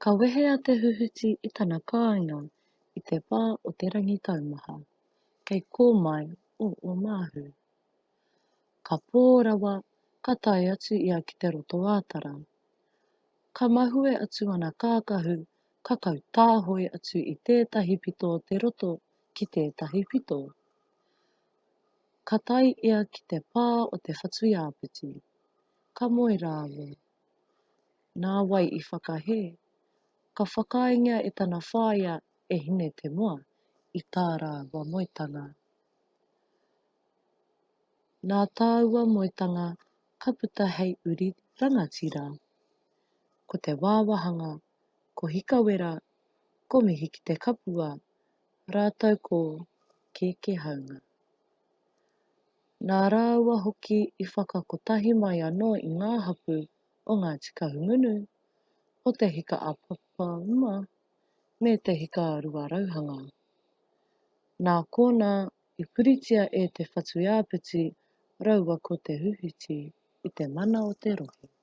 Ka wehea te huhuti I tana kāinga I te pā o te rangi taumaha, kei kō mai o māhu. Ka pō rawa, ka tae atu ia ki te roto ātara. Ka mahue atu ana kākahu, ka kau tāhoi atu I tētahi pito o te roto ki tētahi pito. Ka tai ia ki te pā o te whatu iāpiti. Ka moe rāwe. Nā wai I whakahē. Ka whakainga e tana whāia e hine te moa I tā rāua moetanga. Nā tāua moetanga ka puta hei uri rangatira. Ko te wāwahanga, ko hikawera, ko mihi ki te kapua, rātau ko ke haunga. Nā rāua hoki I whakakotahi mai anō I ngā hapu o ngā tikahu ngunu, o te hika a papa uma, me te hika a rua rauhanga. Nā kōna I puritia e te whatu iāpiti raua ko te huhuti I te mana o te rohe.